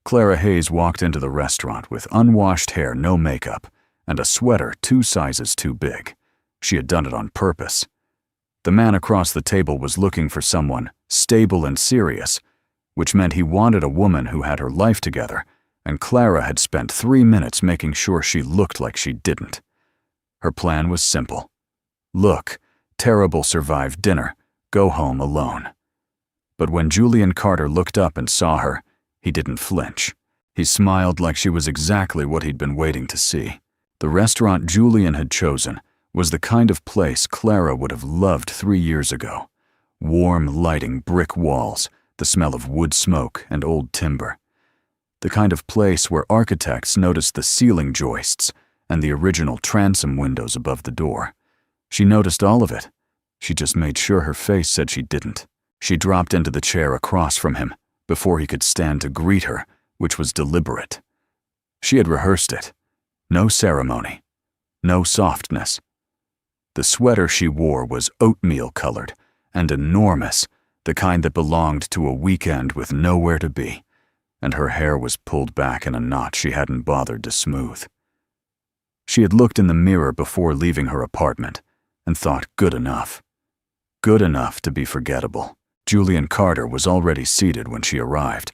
Clara Hayes walked into the restaurant with unwashed hair, no makeup, and a sweater 2 sizes too big. She had done it on purpose. The man across the table was looking for someone stable and serious, which meant he wanted a woman who had her life together, and Clara had spent 3 minutes making sure she looked like she didn't. Her plan was simple. Look, terrible, survive dinner, go home alone. But when Julian Carter looked up and saw her, he didn't flinch. He smiled like she was exactly what he'd been waiting to see. The restaurant Julian had chosen was the kind of place Clara would have loved 3 years ago. Warm lighting, brick walls, the smell of wood smoke and old timber. The kind of place where architects noticed the ceiling joists and the original transom windows above the door. She noticed all of it. She just made sure her face said she didn't. She dropped into the chair across from him before he could stand to greet her, which was deliberate. She had rehearsed it. No ceremony. No softness. The sweater she wore was oatmeal-colored and enormous, the kind that belonged to a weekend with nowhere to be, and her hair was pulled back in a knot she hadn't bothered to smooth. She had looked in the mirror before leaving her apartment and thought, good enough. Good enough to be forgettable. Julian Carter was already seated when she arrived.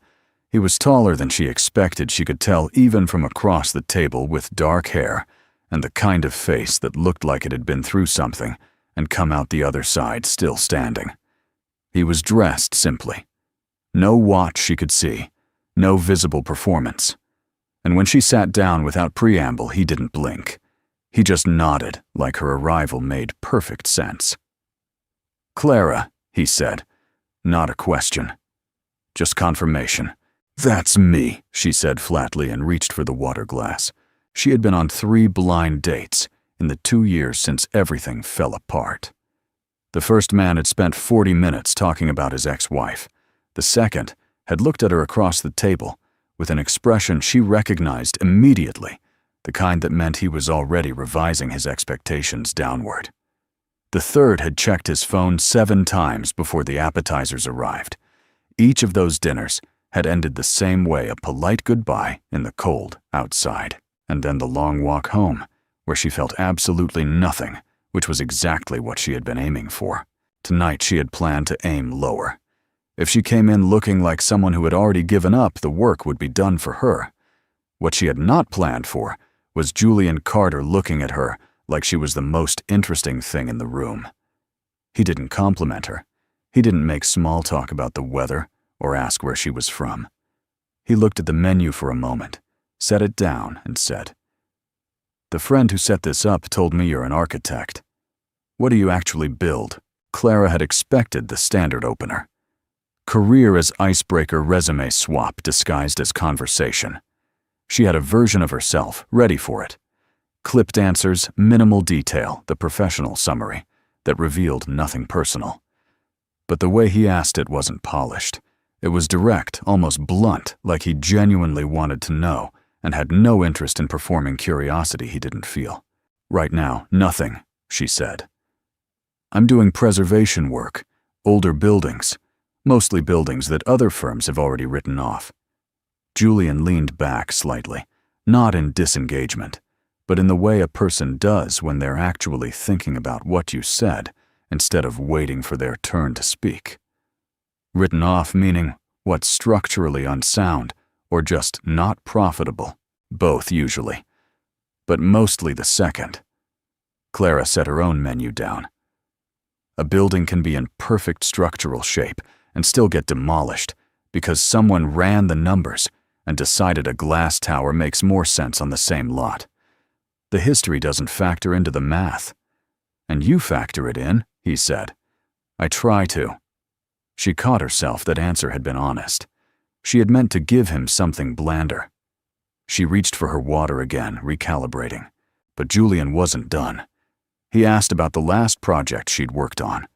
He was taller than she expected, she could tell even from across the table, with dark hair and the kind of face that looked like it had been through something and come out the other side still standing. He was dressed simply. No watch she could see, no visible performance. And when she sat down without preamble, he didn't blink. He just nodded like her arrival made perfect sense. "Clara," he said. Not a question. Just confirmation. "That's me," she said flatly and reached for the water glass. She had been on 3 blind dates in the 2 years since everything fell apart. The first man had spent 40 minutes talking about his ex-wife. The second had looked at her across the table with an expression she recognized immediately, the kind that meant he was already revising his expectations downward. The third had checked his phone 7 times before the appetizers arrived. Each of those dinners had ended the same way, a polite goodbye in the cold outside, and then the long walk home, where she felt absolutely nothing, which was exactly what she had been aiming for. Tonight she had planned to aim lower. If she came in looking like someone who had already given up, the work would be done for her. What she had not planned for was Julian Carter looking at her like she was the most interesting thing in the room. He didn't compliment her. He didn't make small talk about the weather or ask where she was from. He looked at the menu for a moment, set it down, and said, "The friend who set this up told me you're an architect. What do you actually build?" Clara had expected the standard opener. Career as icebreaker resume swap disguised as conversation. She had a version of herself ready for it. Clipped answers, minimal detail, the professional summary that revealed nothing personal. But the way he asked it wasn't polished. It was direct, almost blunt, like he genuinely wanted to know and had no interest in performing curiosity he didn't feel. "Right now, nothing," she said. "I'm doing preservation work, older buildings, mostly buildings that other firms have already written off." Julian leaned back slightly, not in disengagement, but in the way a person does when they're actually thinking about what you said instead of waiting for their turn to speak. Written off meaning what's structurally unsound or just not profitable, both usually, but mostly the second. Clara set her own menu down. A building can be in perfect structural shape and still get demolished because someone ran the numbers and decided a glass tower makes more sense on the same lot. The history doesn't factor into the math. "And you factor it in," he said. "I try to." She caught herself that answer had been honest. She had meant to give him something blander. She reached for her water again, recalibrating. But Julian wasn't done. He asked about the last project she'd worked on,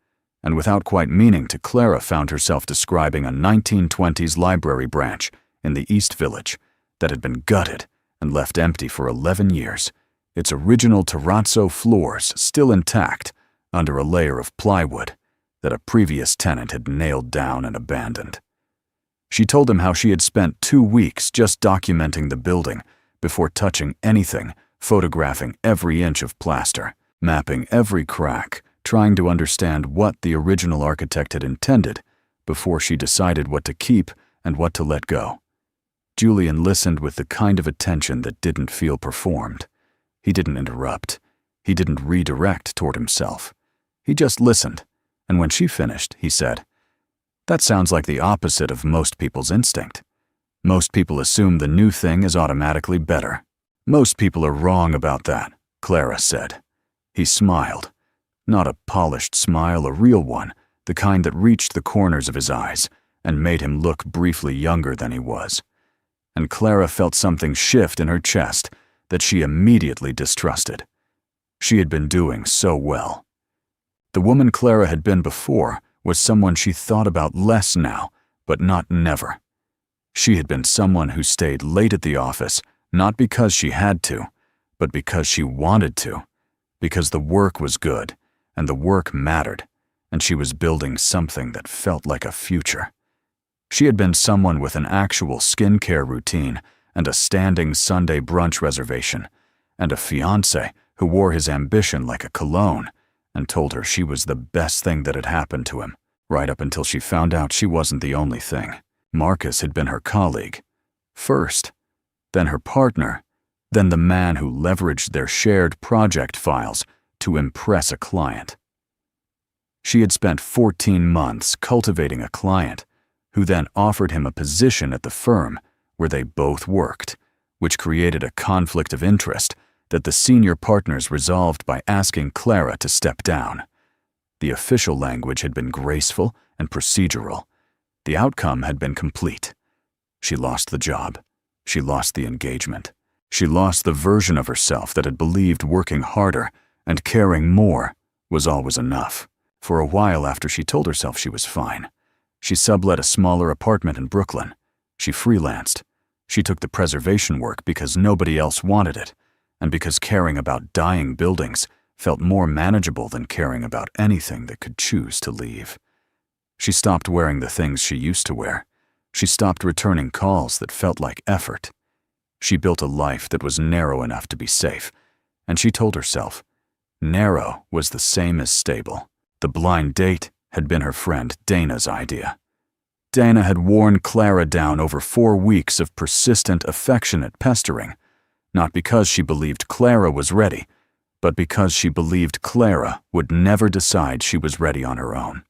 and without quite meaning to, Clara found herself describing a 1920s library branch in the East Village that had been gutted and left empty for 11 years. Its original terrazzo floors still intact under a layer of plywood that a previous tenant had nailed down and abandoned. She told him how she had spent 2 weeks just documenting the building before touching anything, photographing every inch of plaster, mapping every crack, trying to understand what the original architect had intended before she decided what to keep and what to let go. Julian listened with the kind of attention that didn't feel performed. He didn't interrupt. He didn't redirect toward himself. He just listened, and when she finished, he said, "That sounds like the opposite of most people's instinct. Most people assume the new thing is automatically better." "Most people are wrong about that," Clara said. He smiled. Not a polished smile, a real one, the kind that reached the corners of his eyes and made him look briefly younger than he was. And Clara felt something shift in her chest that she immediately distrusted. She had been doing so well. The woman Clara had been before was someone she thought about less now, but not never. She had been someone who stayed late at the office, not because she had to, but because she wanted to, because the work was good, and the work mattered, and she was building something that felt like a future. She had been someone with an actual skincare routine and a standing Sunday brunch reservation, and a fiancé who wore his ambition like a cologne and told her she was the best thing that had happened to him, right up until she found out she wasn't the only thing. Marcus had been her colleague first, then her partner, then the man who leveraged their shared project files to impress a client. She had spent 14 months cultivating a client who then offered him a position at the firm where they both worked, which created a conflict of interest that the senior partners resolved by asking Clara to step down. The official language had been graceful and procedural. The outcome had been complete. She lost the job. She lost the engagement. She lost the version of herself that had believed working harder and caring more was always enough. For a while after she told herself she was fine, she sublet a smaller apartment in Brooklyn. She freelanced. She took the preservation work because nobody else wanted it, and because caring about dying buildings felt more manageable than caring about anything that could choose to leave. She stopped wearing the things she used to wear. She stopped returning calls that felt like effort. She built a life that was narrow enough to be safe, and she told herself, narrow was the same as stable. The blind date had been her friend Dana's idea. Dana had worn Clara down over 4 weeks of persistent, affectionate pestering, not because she believed Clara was ready, but because she believed Clara would never decide she was ready on her own.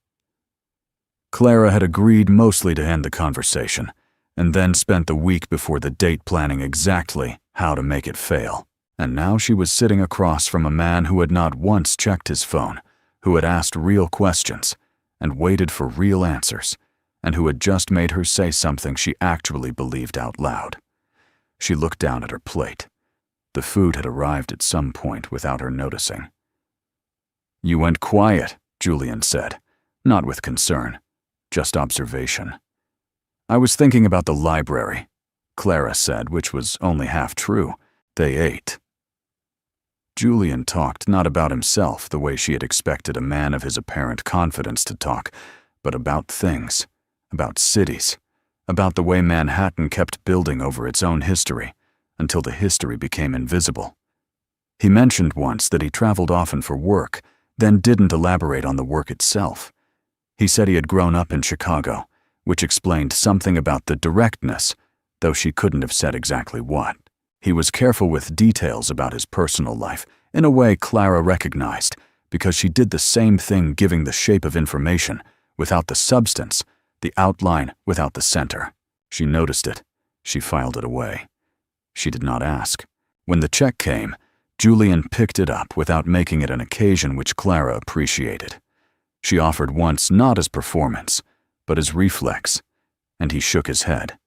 Clara had agreed mostly to end the conversation, and then spent the week before the date planning exactly how to make it fail. And now she was sitting across from a man who had not once checked his phone, who had asked real questions and waited for real answers, and who had just made her say something she actually believed out loud. She looked down at her plate. The food had arrived at some point without her noticing. "You went quiet," Julian said, not with concern, just observation. "I was thinking about the library," Clara said, which was only half true. They ate. Julian talked not about himself the way she had expected a man of his apparent confidence to talk, but about things, about cities, about the way Manhattan kept building over its own history until the history became invisible. He mentioned once that he traveled often for work, then didn't elaborate on the work itself. He said he had grown up in Chicago, which explained something about the directness, though she couldn't have said exactly what. He was careful with details about his personal life, in a way Clara recognized, because she did the same thing, giving the shape of information without the substance, the outline without the center. She noticed it. She filed it away. She did not ask. When the check came, Julian picked it up without making it an occasion which Clara appreciated. She offered once not as performance, but as reflex, and he shook his head.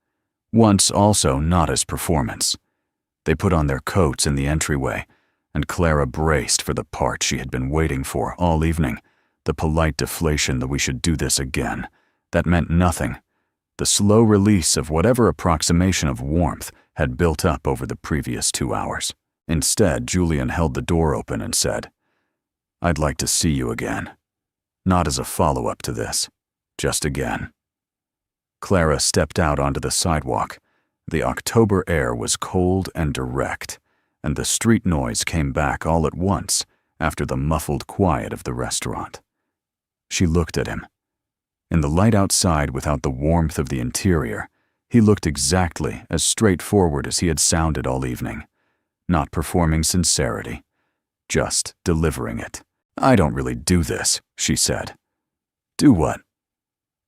Once also not as performance. They put on their coats in the entryway, and Clara braced for the part she had been waiting for all evening, the polite deflation that we should do this again. That meant nothing. The slow release of whatever approximation of warmth had built up over the previous 2 hours. Instead, Julian held the door open and said, "I'd like to see you again. Not as a follow-up to this, just again." Clara stepped out onto the sidewalk. The October air was cold and direct, and the street noise came back all at once after the muffled quiet of the restaurant. She looked at him. In the light outside without the warmth of the interior, he looked exactly as straightforward as he had sounded all evening, not performing sincerity, just delivering it. "I don't really do this," she said. "Do what?"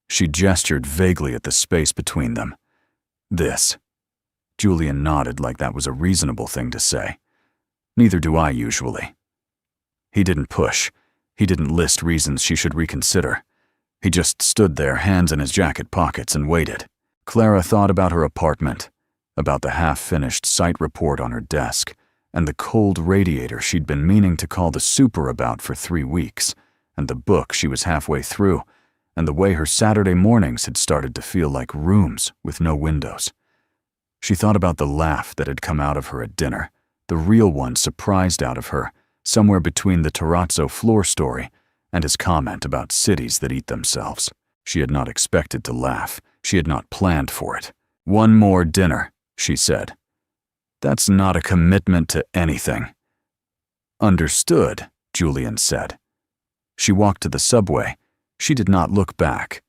She gestured vaguely at the space between them. "This." Julian nodded like that was a reasonable thing to say. "Neither do I usually." He didn't push. He didn't list reasons she should reconsider. He just stood there, hands in his jacket pockets, and waited. Clara thought about her apartment, about the half-finished site report on her desk, and the cold radiator she'd been meaning to call the super about for 3 weeks, and the book she was halfway through, and the way her Saturday mornings had started to feel like rooms with no windows. She thought about the laugh that had come out of her at dinner, the real one surprised out of her, somewhere between the terrazzo floor story and his comment about cities that eat themselves. She had not expected to laugh. She had not planned for it. "One more dinner," she said. "That's not a commitment to anything." "Understood," Julian said. She walked to the subway. She did not look back.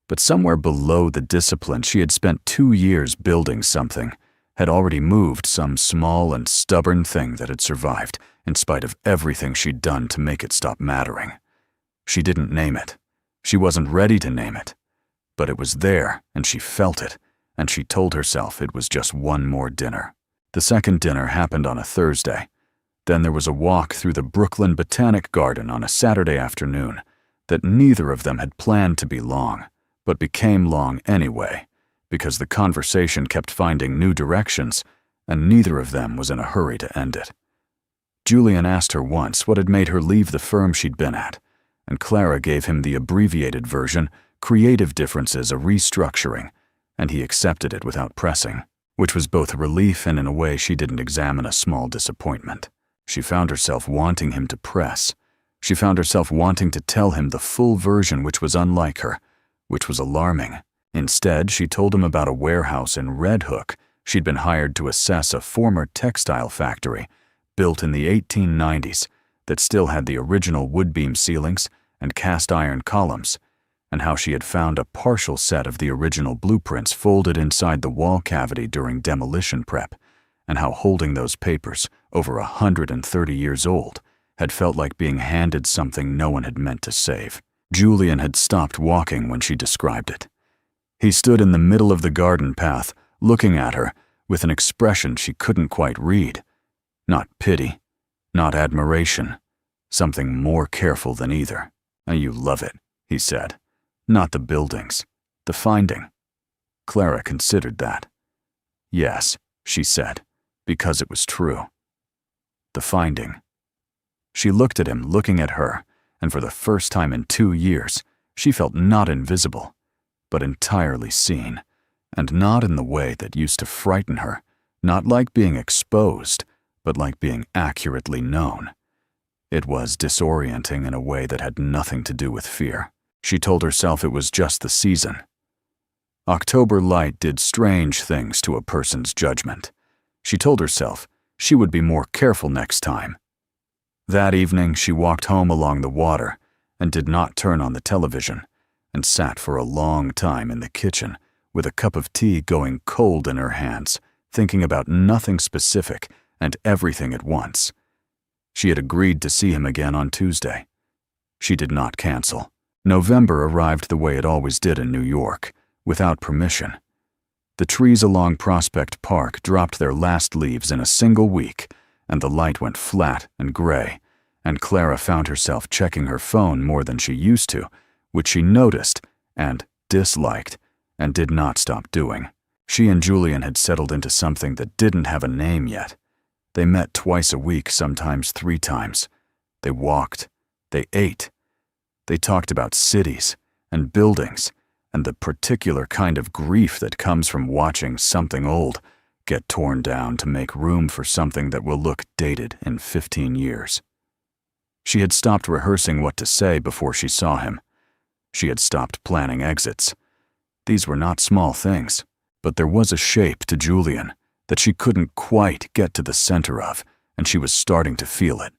But somewhere below the discipline she had spent 2 years building something, had already moved some small and stubborn thing that had survived, in spite of everything she'd done to make it stop mattering. She didn't name it. She wasn't ready to name it. But it was there, and she felt it, and she told herself it was just one more dinner. The second dinner happened on a Thursday. Then there was a walk through the Brooklyn Botanic Garden on a Saturday afternoon that neither of them had planned to be long, but became long anyway, because the conversation kept finding new directions, and neither of them was in a hurry to end it. Julian asked her once what had made her leave the firm she'd been at, and Clara gave him the abbreviated version, creative differences, a restructuring, and he accepted it without pressing, which was both a relief and in a way she didn't examine a small disappointment. She found herself wanting him to press. She found herself wanting to tell him the full version, which was unlike her, which was alarming. Instead, she told him about a warehouse in Red Hook she'd been hired to assess, a former textile factory built in the 1890s that still had the original wood-beam ceilings and cast-iron columns, and how she had found a partial set of the original blueprints folded inside the wall cavity during demolition prep, and how holding those papers, over 130 years old, had felt like being handed something no one had meant to save. Julian had stopped walking when she described it. He stood in the middle of the garden path, looking at her, with an expression she couldn't quite read. Not pity, not admiration, something more careful than either. "You love it," he said. "Not the buildings, the finding." Clara considered that. "Yes," she said, because it was true. The finding. She looked at him, looking at her, and for the first time in 2 years, she felt not invisible, but entirely seen, and not in the way that used to frighten her, not like being exposed, but like being accurately known. It was disorienting in a way that had nothing to do with fear. She told herself it was just the season. October light did strange things to a person's judgment. She told herself she would be more careful next time. That evening, she walked home along the water and did not turn on the television, and sat for a long time in the kitchen with a cup of tea going cold in her hands, thinking about nothing specific and everything at once. She had agreed to see him again on Tuesday. She did not cancel. November arrived the way it always did in New York, without permission. The trees along Prospect Park dropped their last leaves in a single week, and the light went flat and gray, and Clara found herself checking her phone more than she used to, which she noticed and disliked and did not stop doing. She and Julian had settled into something that didn't have a name yet. They met twice a week, sometimes 3 times. They walked. They ate. They talked about cities and buildings and the particular kind of grief that comes from watching something old get torn down to make room for something that will look dated in 15 years. She had stopped rehearsing what to say before she saw him. She had stopped planning exits. These were not small things, but there was a shape to Julian that she couldn't quite get to the center of, and she was starting to feel it.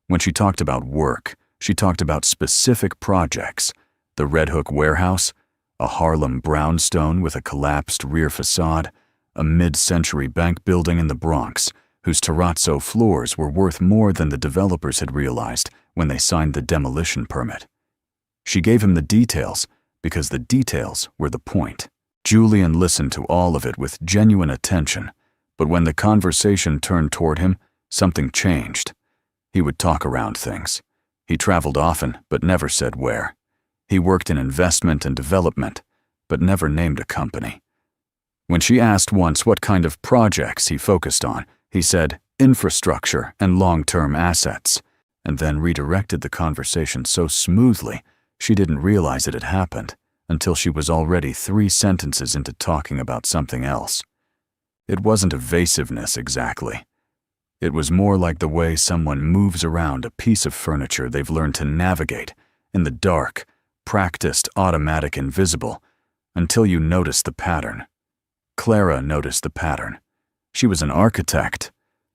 When she talked about work, she talked about specific projects: the Red Hook warehouse, a Harlem brownstone with a collapsed rear facade, a mid-century bank building in the Bronx, whose terrazzo floors were worth more than the developers had realized when they signed the demolition permit. She gave him the details because the details were the point. Julian listened to all of it with genuine attention, but when the conversation turned toward him, something changed. He would talk around things. He traveled often, but never said where. He worked in investment and development, but never named a company. When she asked once what kind of projects he focused on, he said infrastructure and long-term assets, and then redirected the conversation so smoothly she didn't realize it had happened until she was already 3 sentences into talking about something else. It wasn't evasiveness exactly. It was more like the way someone moves around a piece of furniture they've learned to navigate in the dark, practiced automatic invisible, until you notice the pattern. Clara noticed the pattern. She was an architect.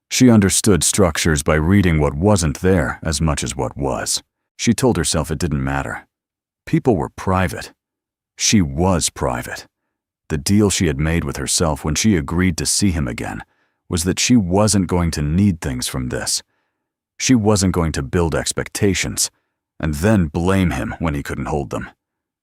She understood structures by reading what wasn't there as much as what was. She told herself it didn't matter. People were private. She was private. The deal she had made with herself when she agreed to see him again was that she wasn't going to need things from this. She wasn't going to build expectations and then blame him when he couldn't hold them.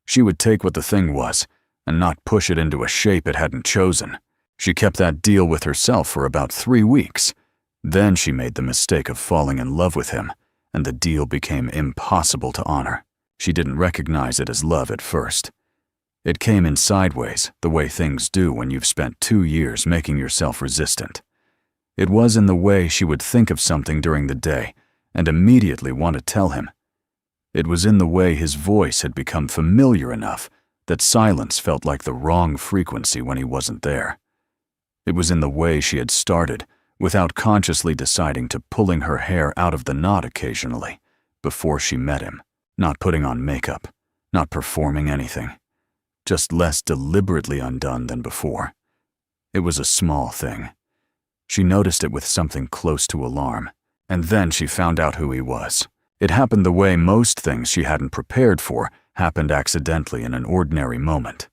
She would take what the thing was and not push it into a shape it hadn't chosen. She kept that deal with herself for about 3 weeks. Then she made the mistake of falling in love with him, and the deal became impossible to honor. She didn't recognize it as love at first. It came in sideways, the way things do when you've spent 2 years making yourself resistant. It was in the way she would think of something during the day and immediately want to tell him. It was in the way his voice had become familiar enough that silence felt like the wrong frequency when he wasn't there. It was in the way she had started, without consciously deciding to pulling her hair out of the knot occasionally, before she met him, not putting on makeup, not performing anything, just less deliberately undone than before. It was a small thing. She noticed it with something close to alarm, and then she found out who he was. It happened the way most things she hadn't prepared for happened accidentally in an ordinary moment.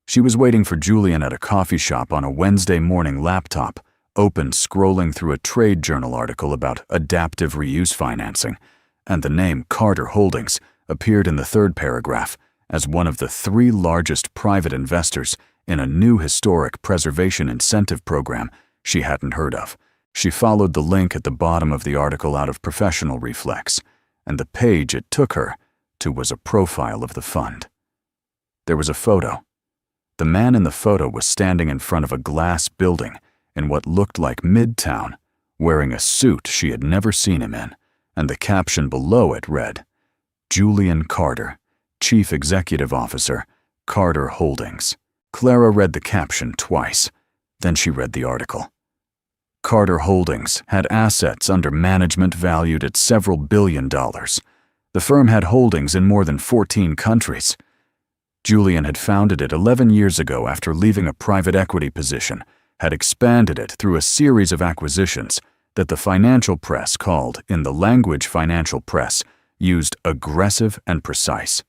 She was waiting for Julian at a coffee shop on a Wednesday morning laptop, open scrolling through a trade journal article about adaptive reuse financing, and the name Carter Holdings appeared in the 3rd paragraph as one of the 3 largest private investors in a new historic preservation incentive program she hadn't heard of. She followed the link at the bottom of the article out of professional reflex, and the page it took her to was a profile of the fund. There was a photo. The man in the photo was standing in front of a glass building in what looked like Midtown, wearing a suit she had never seen him in, and the caption below it read, "Julian Carter, Chief Executive Officer, Carter Holdings." Clara read the caption twice, then she read the article. Carter Holdings had assets under management valued at several $billion. The firm had holdings in more than 14 countries. Julian had founded it 11 years ago after leaving a private equity position, had expanded it through a series of acquisitions that the financial press called, in the language financial press, used aggressive and precise.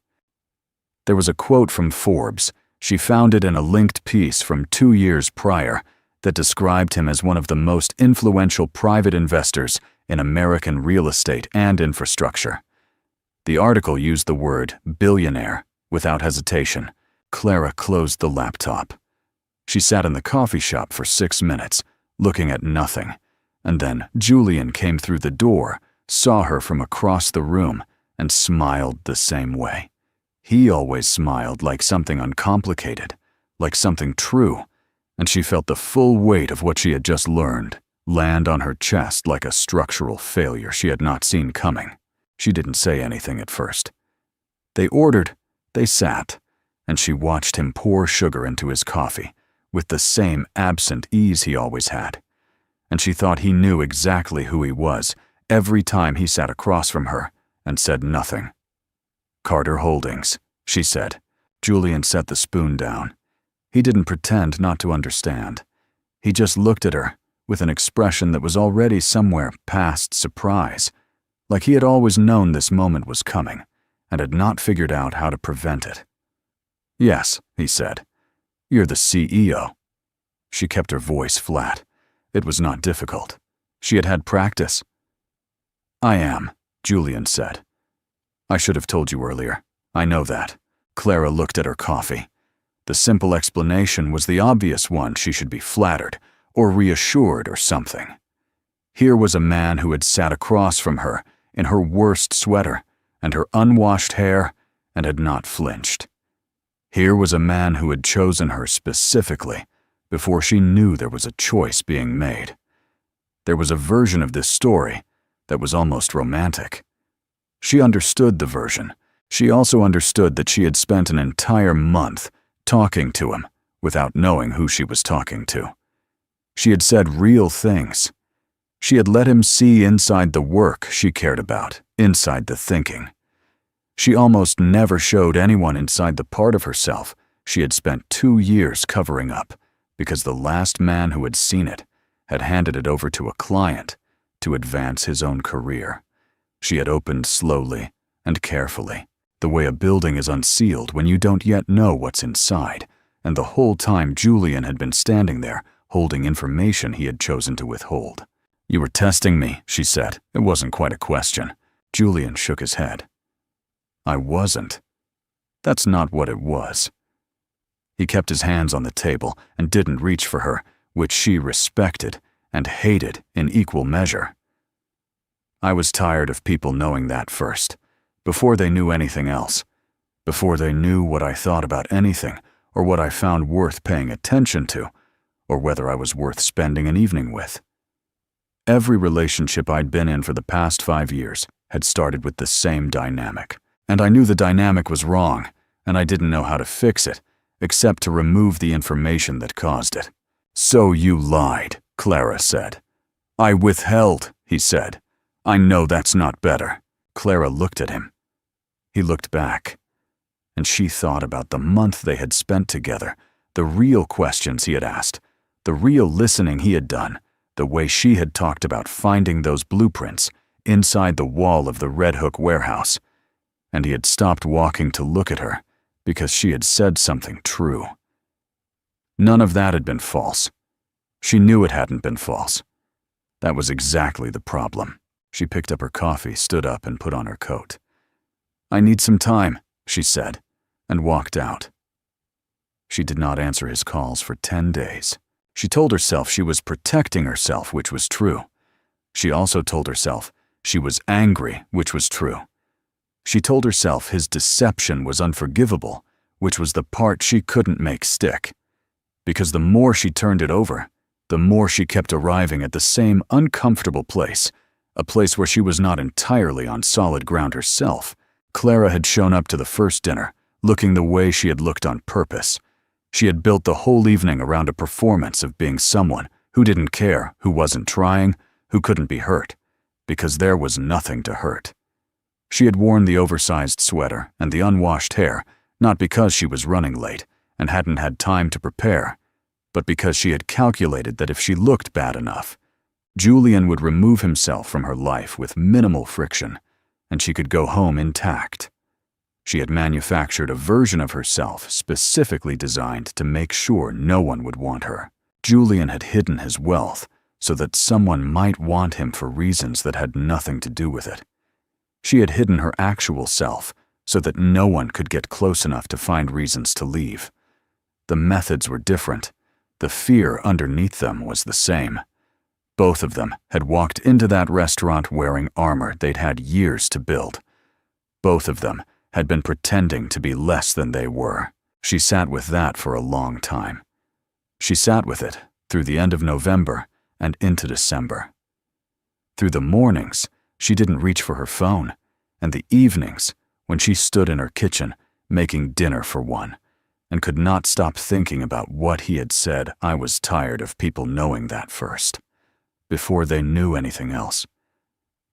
There was a quote from Forbes. She found it in a linked piece from 2 years prior that described him as one of the most influential private investors in American real estate and infrastructure. The article used the word billionaire without hesitation. Clara closed the laptop. She sat in the coffee shop for 6 minutes, looking at nothing, and then Julian came through the door, saw her from across the room, and smiled the same way. He always smiled like something uncomplicated, like something true, and she felt the full weight of what she had just learned land on her chest like a structural failure she had not seen coming. She didn't say anything at first. They ordered, they sat, and she watched him pour sugar into his coffee with the same absent ease he always had. And she thought he knew exactly who he was every time he sat across from her and said nothing. "Carter Holdings," she said, Julian set the spoon down. He didn't pretend not to understand. He just looked at her with an expression that was already somewhere past surprise, like he had always known this moment was coming and had not figured out how to prevent it. "Yes," he said. "You're the CEO." She kept her voice flat. It was not difficult. She had had practice. "I am," Julian said. "I should have told you earlier. I know that." Clara looked at her coffee. The simple explanation was the obvious one. She should be flattered or reassured or something. Here was a man who had sat across from her in her worst sweater and her unwashed hair and had not flinched. Here was a man who had chosen her specifically before she knew there was a choice being made. There was a version of this story that was almost romantic. She understood the version. She also understood that she had spent an entire month talking to him without knowing who she was talking to. She had said real things. She had let him see inside the work she cared about, inside the thinking. She almost never showed anyone inside the part of herself she had spent 2 years covering up, because the last man who had seen it had handed it over to a client to advance his own career. She had opened slowly and carefully, the way a building is unsealed when you don't yet know what's inside, and the whole time Julian had been standing there holding information he had chosen to withhold. "You were testing me," she said. It wasn't quite a question. Julian shook his head. "I wasn't. That's not what it was." He kept his hands on the table and didn't reach for her, which she respected and hated in equal measure. "I was tired of people knowing that first, before they knew anything else, before they knew what I thought about anything or what I found worth paying attention to, or whether I was worth spending an evening with." Every relationship I'd been in for the past 5 years had started with the same dynamic, and I knew the dynamic was wrong, and I didn't know how to fix it, except to remove the information that caused it. "So you lied," Clara said. "I withheld," he said. "I know that's not better." Clara looked at him. He looked back, and she thought about the month they had spent together, the real questions he had asked, the real listening he had done, the way she had talked about finding those blueprints inside the wall of the Red Hook warehouse, and he had stopped walking to look at her because she had said something true. None of that had been false. She knew it hadn't been false. That was exactly the problem. She picked up her coffee, stood up, and put on her coat. "I need some time," she said, and walked out. She did not answer his calls for 10 days. She told herself she was protecting herself, which was true. She also told herself she was angry, which was true. She told herself his deception was unforgivable, which was the part she couldn't make stick. Because the more she turned it over, the more she kept arriving at the same uncomfortable place, a place where she was not entirely on solid ground herself. Clara had shown up to the first dinner, looking the way she had looked on purpose. She had built the whole evening around a performance of being someone who didn't care, who wasn't trying, who couldn't be hurt, because there was nothing to hurt. She had worn the oversized sweater and the unwashed hair, not because she was running late and hadn't had time to prepare, but because she had calculated that if she looked bad enough, Julian would remove himself from her life with minimal friction, and she could go home intact. She had manufactured a version of herself specifically designed to make sure no one would want her. Julian had hidden his wealth so that someone might want him for reasons that had nothing to do with it. She had hidden her actual self so that no one could get close enough to find reasons to leave. The methods were different. The fear underneath them was the same. Both of them had walked into that restaurant wearing armor they'd had years to build. Both of them had been pretending to be less than they were. She sat with that for a long time. She sat with it through the end of November and into December. Through the mornings, she didn't reach for her phone, and the evenings, when she stood in her kitchen making dinner for one, and could not stop thinking about what he had said. I was tired of people knowing that first, before they knew anything else.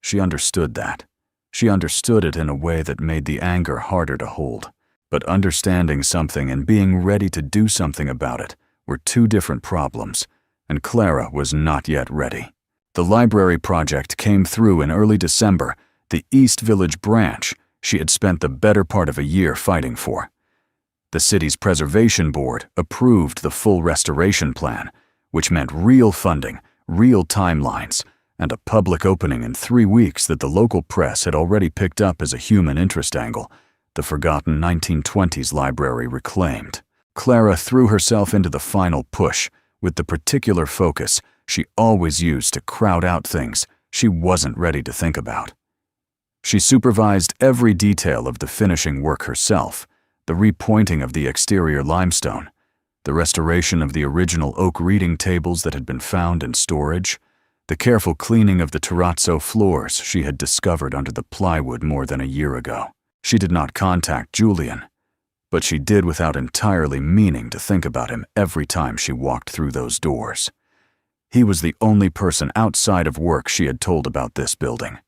She understood that. She understood it in a way that made the anger harder to hold. But understanding something and being ready to do something about it were two different problems, and Clara was not yet ready. The library project came through in early December, the East Village branch she had spent the better part of a year fighting for. The city's preservation board approved the full restoration plan, which meant real funding, real timelines, and a public opening in 3 weeks that the local press had already picked up as a human interest angle, the forgotten 1920s library reclaimed. Clara threw herself into the final push with the particular focus she always used to crowd out things she wasn't ready to think about. She supervised every detail of the finishing work herself, the repointing of the exterior limestone, the restoration of the original oak reading tables that had been found in storage, the careful cleaning of the terrazzo floors she had discovered under the plywood more than a year ago. She did not contact Julian, but she did without entirely meaning to think about him every time she walked through those doors. He was the only person outside of work she had told about this building.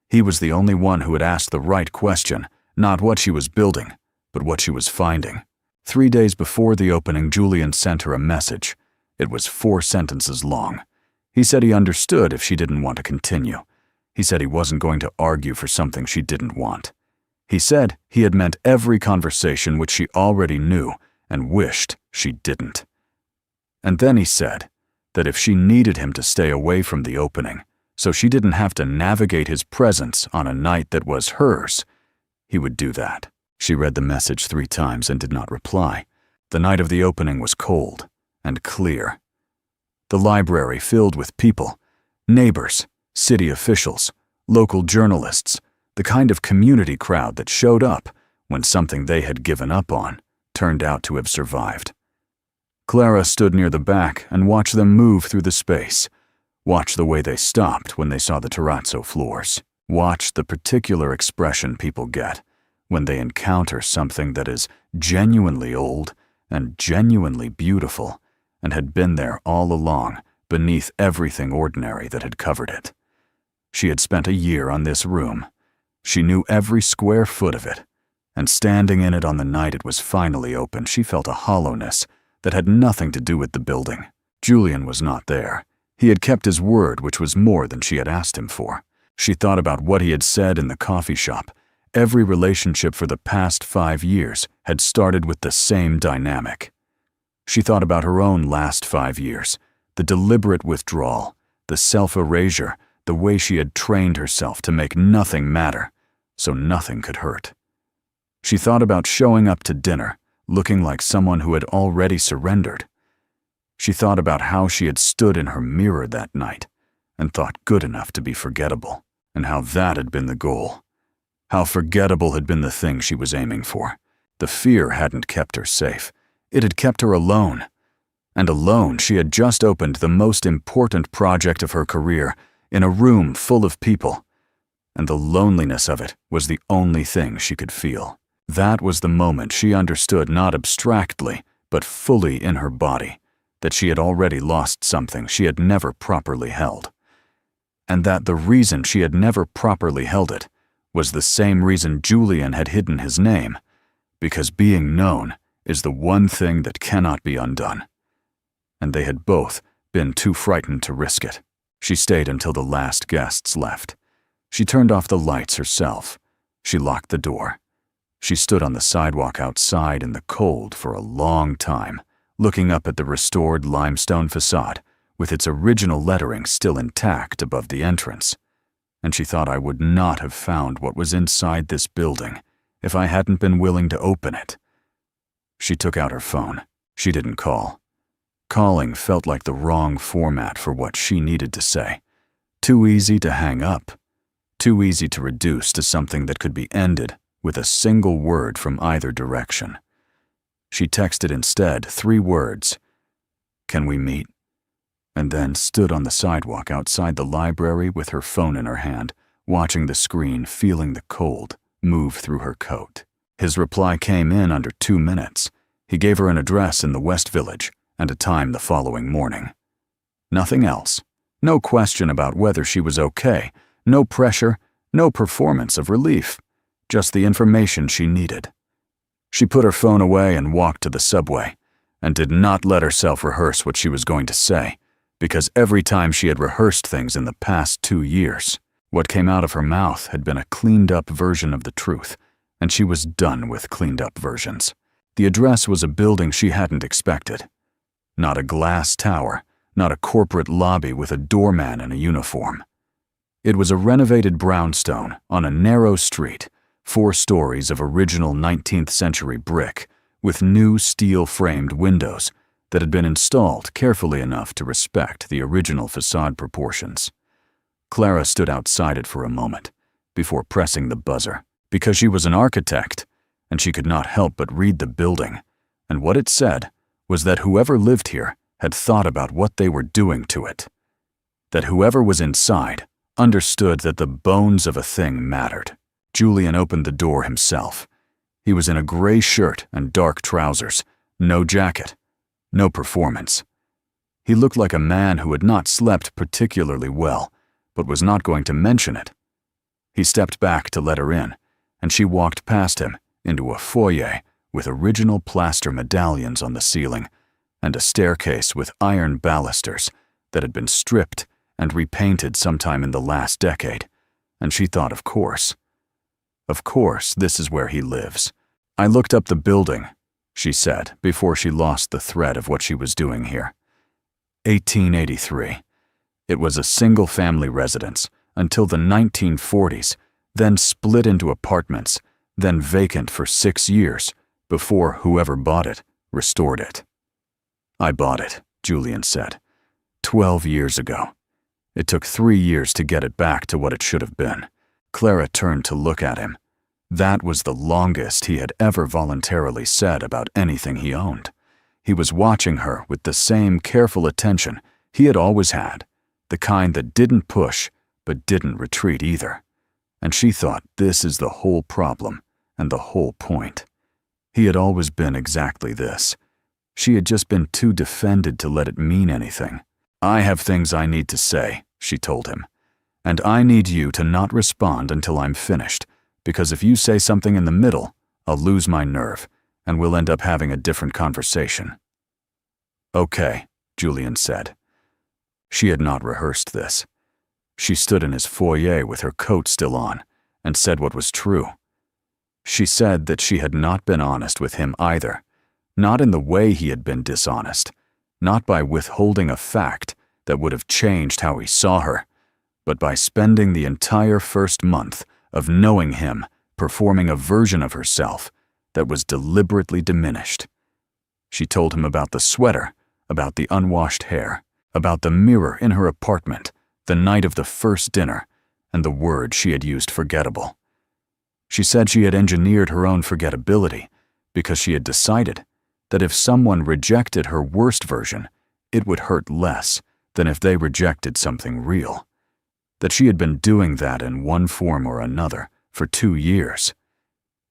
He was the only one who had asked the right question, not what she was building, but what she was finding. 3 days before the opening, Julian sent her a message. It was 4 sentences long. He said he understood if she didn't want to continue. He said he wasn't going to argue for something she didn't want. He said he had meant every conversation which she already knew and wished she didn't. And then he said that if she needed him to stay away from the opening, so she didn't have to navigate his presence on a night that was hers, he would do that. She read the message 3 times and did not reply. The night of the opening was cold and clear. The library filled with people, neighbors, city officials, local journalists, the kind of community crowd that showed up when something they had given up on turned out to have survived. Clara stood near the back and watched them move through the space, watched the way they stopped when they saw the terrazzo floors, watched the particular expression people get when they encounter something that is genuinely old and genuinely beautiful and had been there all along beneath everything ordinary that had covered it. She had spent a year on this room. She knew every square foot of it, and standing in it on the night it was finally open, she felt a hollowness that had nothing to do with the building. Julian was not there. He had kept his word, which was more than she had asked him for. She thought about what he had said in the coffee shop. Every relationship for the past 5 years had started with the same dynamic. She thought about her own last 5 years, the deliberate withdrawal, the self-erasure, the way she had trained herself to make nothing matter, so nothing could hurt. She thought about showing up to dinner, looking like someone who had already surrendered. She thought about how she had stood in her mirror that night and thought good enough to be forgettable, and how that had been the goal. How forgettable had been the thing she was aiming for. The fear hadn't kept her safe. It had kept her alone. And alone, she had just opened the most important project of her career in a room full of people. And the loneliness of it was the only thing she could feel. That was the moment she understood, not abstractly, but fully in her body, that she had already lost something she had never properly held. And that the reason she had never properly held it was the same reason Julian had hidden his name, because being known is the one thing that cannot be undone. And they had both been too frightened to risk it. She stayed until the last guests left. She turned off the lights herself. She locked the door. She stood on the sidewalk outside in the cold for a long time, looking up at the restored limestone facade with its original lettering still intact above the entrance. And she thought, I would not have found what was inside this building if I hadn't been willing to open it. She took out her phone. She didn't call. Calling felt like the wrong format for what she needed to say. Too easy to hang up. Too easy to reduce to something that could be ended with a single word from either direction. She texted instead 3 words, "Can we meet?" and then stood on the sidewalk outside the library with her phone in her hand, watching the screen, feeling the cold move through her coat. His reply came in under 2 minutes. He gave her an address in the West Village and a time the following morning. Nothing else. No question about whether she was okay. No pressure, no performance of relief. Just the information she needed. She put her phone away and walked to the subway, and did not let herself rehearse what she was going to say, because every time she had rehearsed things in the past 2 years, what came out of her mouth had been a cleaned-up version of the truth, and she was done with cleaned-up versions. The address was a building she hadn't expected. Not a glass tower, not a corporate lobby with a doorman in a uniform. It was a renovated brownstone on a narrow street, 4 stories of original 19th century brick, with new steel-framed windows that had been installed carefully enough to respect the original facade proportions. Clara stood outside it for a moment, before pressing the buzzer, because she was an architect, and she could not help but read the building, and what it said was that whoever lived here had thought about what they were doing to it. That whoever was inside understood that the bones of a thing mattered. Julian opened the door himself. He was in a gray shirt and dark trousers, no jacket, no performance. He looked like a man who had not slept particularly well, but was not going to mention it. He stepped back to let her in, and she walked past him into a foyer with original plaster medallions on the ceiling and a staircase with iron balusters that had been stripped and repainted sometime in the last decade, and she thought, of course, this is where he lives. I looked up the building, she said, before she lost the thread of what she was doing here. 1883. It was a single-family residence until the 1940s, then split into apartments, then vacant for 6 years, before whoever bought it restored it. I bought it, Julian said, 12 years ago. It took 3 years to get it back to what it should have been. Clara turned to look at him. That was the longest he had ever voluntarily said about anything he owned. He was watching her with the same careful attention he had always had, the kind that didn't push but didn't retreat either. And she thought, this is the whole problem and the whole point. He had always been exactly this. She had just been too defended to let it mean anything. I have things I need to say, she told him, and I need you to not respond until I'm finished, because if you say something in the middle, I'll lose my nerve, and we'll end up having a different conversation. Okay, Julian said. She had not rehearsed this. She stood in his foyer with her coat still on, and said what was true. She said that she had not been honest with him either, not in the way he had been dishonest, not by withholding a fact that would have changed how he saw her, but by spending the entire first month of knowing him performing a version of herself that was deliberately diminished. She told him about the sweater, about the unwashed hair, about the mirror in her apartment, the night of the first dinner, and the word she had used, forgettable. She said she had engineered her own forgettability because she had decided that if someone rejected her worst version, it would hurt less than if they rejected something real. That she had been doing that in one form or another for 2 years.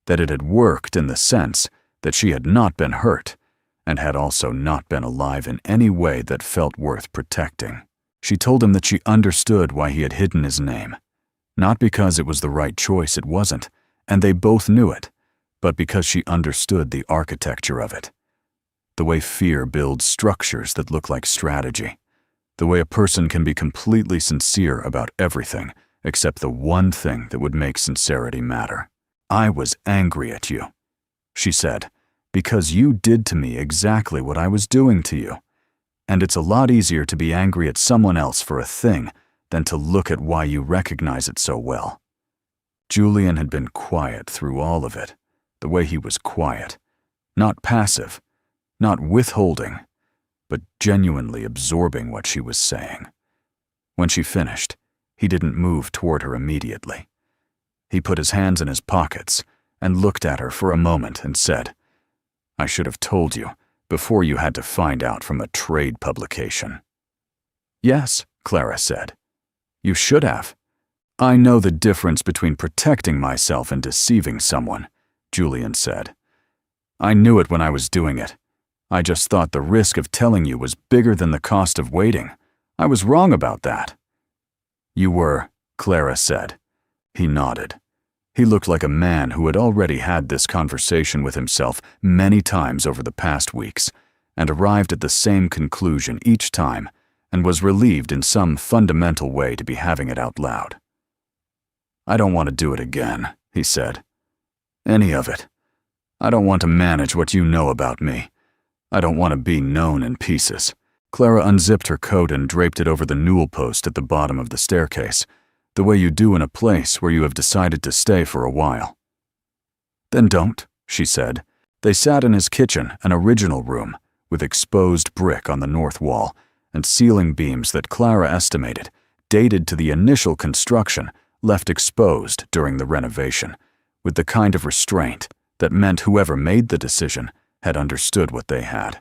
That it had worked in the sense that she had not been hurt and had also not been alive in any way that felt worth protecting. She told him that she understood why he had hidden his name. Not because it was the right choice, it wasn't, and they both knew it, but because she understood the architecture of it. The way fear builds structures that look like strategy. The way a person can be completely sincere about everything except the one thing that would make sincerity matter. I was angry at you, she said, because you did to me exactly what I was doing to you. And it's a lot easier to be angry at someone else for a thing than to look at why you recognize it so well. Julian had been quiet through all of it, the way he was quiet, not passive, not withholding, but genuinely absorbing what she was saying. When she finished, he didn't move toward her immediately. He put his hands in his pockets and looked at her for a moment and said, I should have told you before you had to find out from a trade publication. Yes, Clara said. You should have. I know the difference between protecting myself and deceiving someone, Julian said. I knew it when I was doing it. I just thought the risk of telling you was bigger than the cost of waiting. I was wrong about that. You were, Clara said. He nodded. He looked like a man who had already had this conversation with himself many times over the past weeks, and arrived at the same conclusion each time, and was relieved in some fundamental way to be having it out loud. "I don't want to do it again," he said. "Any of it. I don't want to manage what you know about me. I don't want to be known in pieces." Clara unzipped her coat and draped it over the newel post at the bottom of the staircase, the way you do in a place where you have decided to stay for a while. "Then don't," she said. They sat in his kitchen, an original room, with exposed brick on the north wall, and ceiling beams that Clara estimated, dated to the initial construction, left exposed during the renovation, with the kind of restraint that meant whoever made the decision had understood what they had.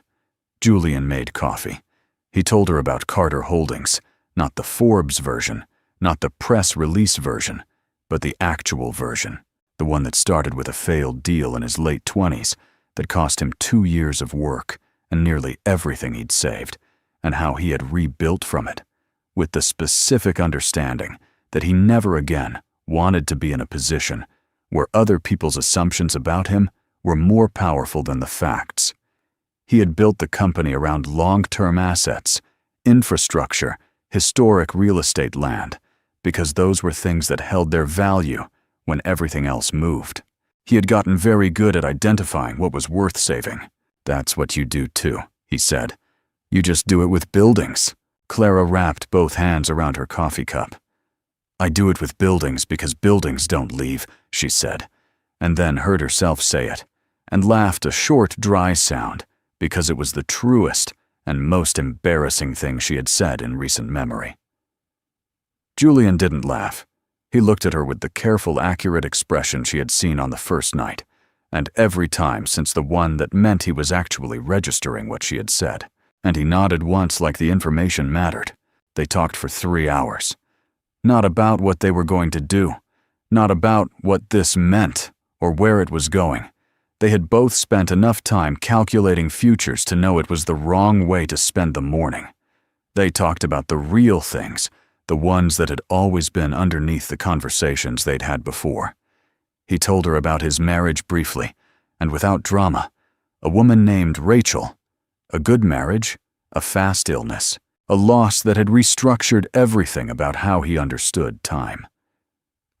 Julian made coffee. He told her about Carter Holdings, not the Forbes version, not the press release version, but the actual version, the one that started with a failed deal in his late 20s that cost him 2 years of work and nearly everything he'd saved, and how he had rebuilt from it, with the specific understanding that he never again wanted to be in a position where other people's assumptions about him were more powerful than the facts. He had built the company around long-term assets, infrastructure, historic real estate land, because those were things that held their value when everything else moved. He had gotten very good at identifying what was worth saving. "That's what you do too," he said. "You just do it with buildings." Clara wrapped both hands around her coffee cup. "I do it with buildings because buildings don't leave," she said, and then heard herself say it, and laughed a short, dry sound because it was the truest and most embarrassing thing she had said in recent memory. Julian didn't laugh. He looked at her with the careful, accurate expression she had seen on the first night, and every time since the one that meant he was actually registering what she had said. And he nodded once like the information mattered. They talked for 3 hours. Not about what they were going to do, not about what this meant or where it was going. They had both spent enough time calculating futures to know it was the wrong way to spend the morning. They talked about the real things, the ones that had always been underneath the conversations they'd had before. He told her about his marriage briefly, and without drama. A woman named Rachel. A good marriage, a fast illness, a loss that had restructured everything about how he understood time.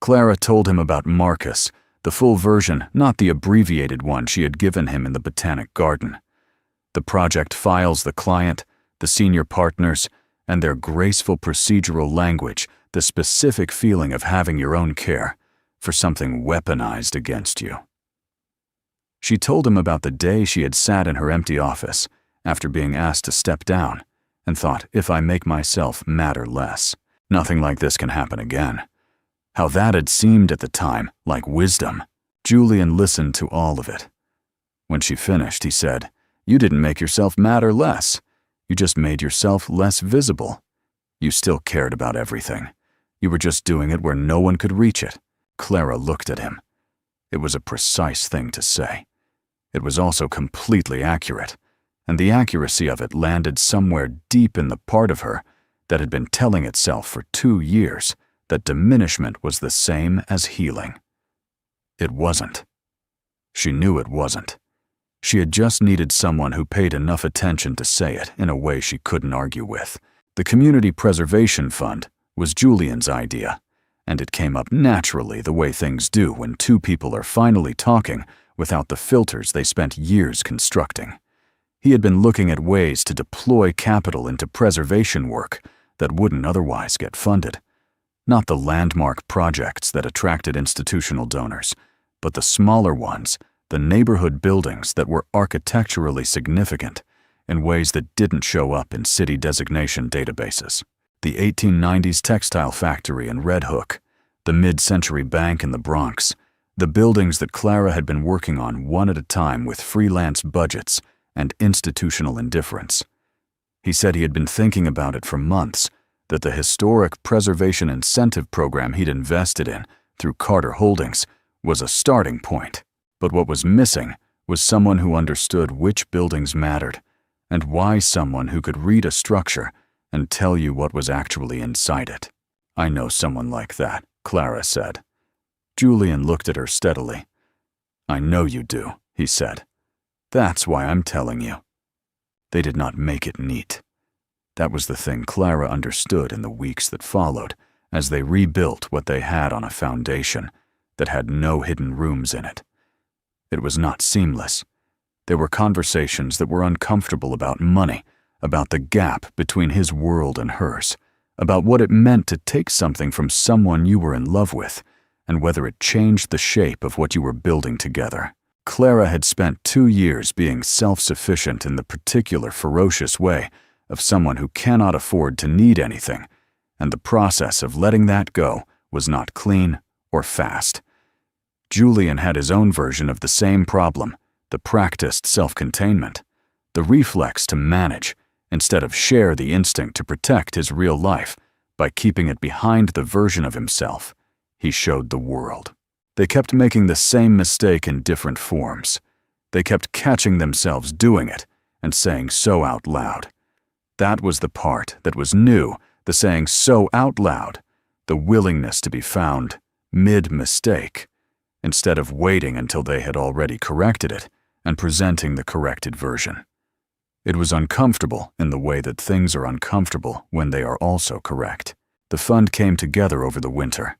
Clara told him about Marcus, the full version, not the abbreviated one she had given him in the Botanic Garden. The project files, the client, the senior partners, and their graceful procedural language, the specific feeling of having your own care for something weaponized against you. She told him about the day she had sat in her empty office after being asked to step down and thought, if I make myself matter less, nothing like this can happen again. How that had seemed at the time like wisdom. Julian listened to all of it. When she finished, he said, "You didn't make yourself matter less. You just made yourself less visible. You still cared about everything. You were just doing it where no one could reach it." Clara looked at him. It was a precise thing to say. It was also completely accurate, and the accuracy of it landed somewhere deep in the part of her that had been telling itself for 2 years that diminishment was the same as healing. It wasn't. She knew it wasn't. She had just needed someone who paid enough attention to say it in a way she couldn't argue with. The Community Preservation Fund was Julian's idea, and it came up naturally the way things do when 2 people are finally talking without the filters they spent years constructing. He had been looking at ways to deploy capital into preservation work that wouldn't otherwise get funded. Not the landmark projects that attracted institutional donors, but the smaller ones, the neighborhood buildings that were architecturally significant in ways that didn't show up in city designation databases. The 1890s textile factory in Red Hook, the mid-century bank in the Bronx, the buildings that Clara had been working on one at a time with freelance budgets and institutional indifference. He said he had been thinking about it for months, that the historic preservation incentive program he'd invested in through Carter Holdings was a starting point. But what was missing was someone who understood which buildings mattered, and why someone who could read a structure and tell you what was actually inside it. "I know someone like that," Clara said. Julian looked at her steadily. "I know you do," he said. "That's why I'm telling you." They did not make it neat. That was the thing Clara understood in the weeks that followed, as they rebuilt what they had on a foundation that had no hidden rooms in it. It was not seamless. There were conversations that were uncomfortable about money, about the gap between his world and hers, about what it meant to take something from someone you were in love with, and whether it changed the shape of what you were building together. Clara had spent 2 years being self-sufficient in the particular ferocious way of someone who cannot afford to need anything, and the process of letting that go was not clean or fast. Julian had his own version of the same problem, the practiced self-containment, the reflex to manage instead of share the instinct to protect his real life by keeping it behind the version of himself he showed the world. They kept making the same mistake in different forms. They kept catching themselves doing it and saying so out loud. That was the part that was new, the saying so out loud, the willingness to be found mid-mistake, instead of waiting until they had already corrected it and presenting the corrected version. It was uncomfortable in the way that things are uncomfortable when they are also correct. The fund came together over the winter.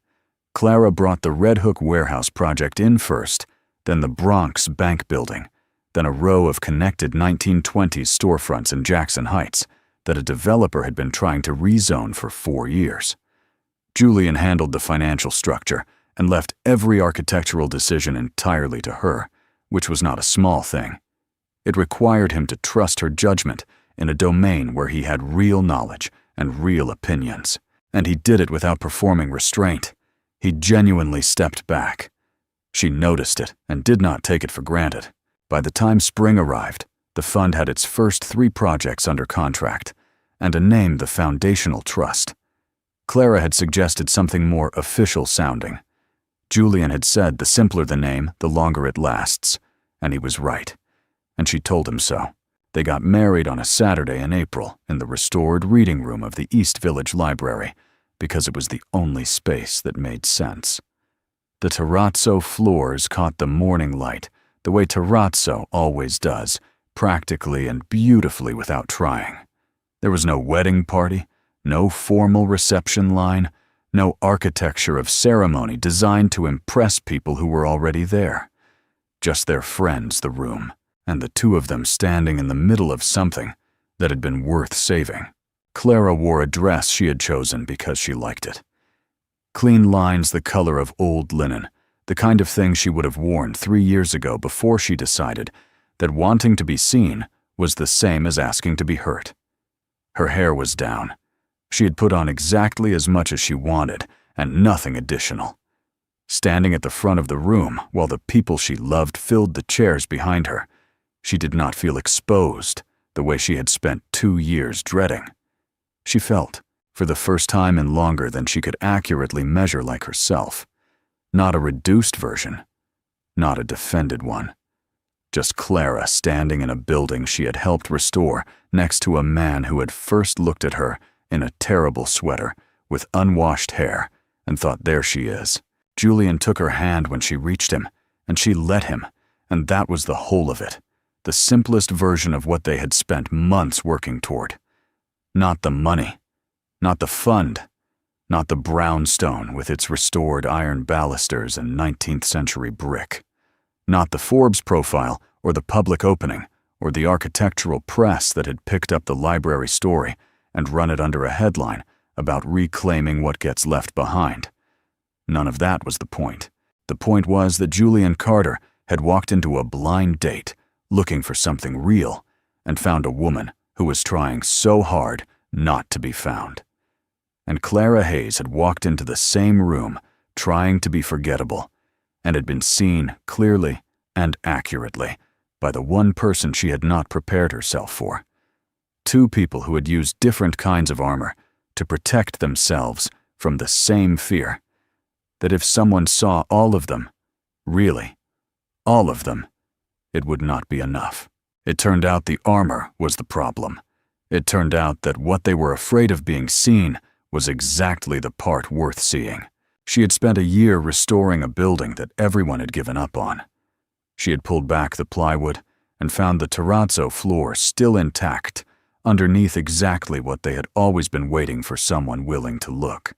Clara brought the Red Hook warehouse project in first, then the Bronx bank building, then a row of connected 1920s storefronts in Jackson Heights that a developer had been trying to rezone for 4 years. Julian handled the financial structure and left every architectural decision entirely to her, which was not a small thing. It required him to trust her judgment in a domain where he had real knowledge and real opinions, and he did it without performing restraint. He genuinely stepped back. She noticed it and did not take it for granted. By the time spring arrived, the fund had its first 3 projects under contract, and a name the Foundational Trust. Clara had suggested something more official sounding. Julian had said the simpler the name, the longer it lasts, and he was right. And she told him so. They got married on a Saturday in April in the restored reading room of the East Village Library, because it was the only space that made sense. The terrazzo floors caught the morning light, the way terrazzo always does, practically and beautifully without trying. There was no wedding party, no formal reception line, no architecture of ceremony designed to impress people who were already there. Just their friends, the room, and the 2 of them standing in the middle of something that had been worth saving. Clara wore a dress she had chosen because she liked it. Clean lines the color of old linen, the kind of thing she would have worn 3 years ago before she decided that wanting to be seen was the same as asking to be hurt. Her hair was down. She had put on exactly as much as she wanted and nothing additional. Standing at the front of the room while the people she loved filled the chairs behind her, she did not feel exposed the way she had spent 2 years dreading. She felt, for the first time in longer than she could accurately measure like herself, not a reduced version, not a defended one. Just Clara standing in a building she had helped restore next to a man who had first looked at her in a terrible sweater with unwashed hair and thought, there she is. Julian took her hand when she reached him, and she let him, and that was the whole of it, the simplest version of what they had spent months working toward. Not the money, not the fund, not the brownstone with its restored iron balusters and 19th century brick, not the Forbes profile or the public opening or the architectural press that had picked up the library story and run it under a headline about reclaiming what gets left behind. None of that was the point. The point was that Julian Carter had walked into a blind date looking for something real and found a woman who was trying so hard not to be found. And Clara Hayes had walked into the same room trying to be forgettable and had been seen clearly and accurately by the one person she had not prepared herself for. 2 people who had used different kinds of armor to protect themselves from the same fear, that if someone saw all of them, really, all of them, it would not be enough. It turned out the armor was the problem. It turned out that what they were afraid of being seen was exactly the part worth seeing. She had spent a year restoring a building that everyone had given up on. She had pulled back the plywood and found the terrazzo floor still intact, underneath exactly what they had always been waiting for someone willing to look.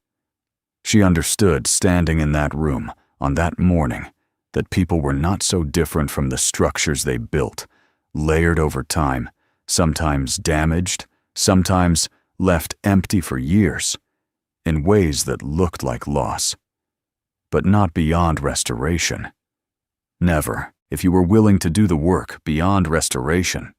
She understood, standing in that room on that morning, that people were not so different from the structures they built, layered over time, sometimes damaged, sometimes left empty for years, in ways that looked like loss. But not beyond restoration. Never, if you were willing to do the work beyond restoration.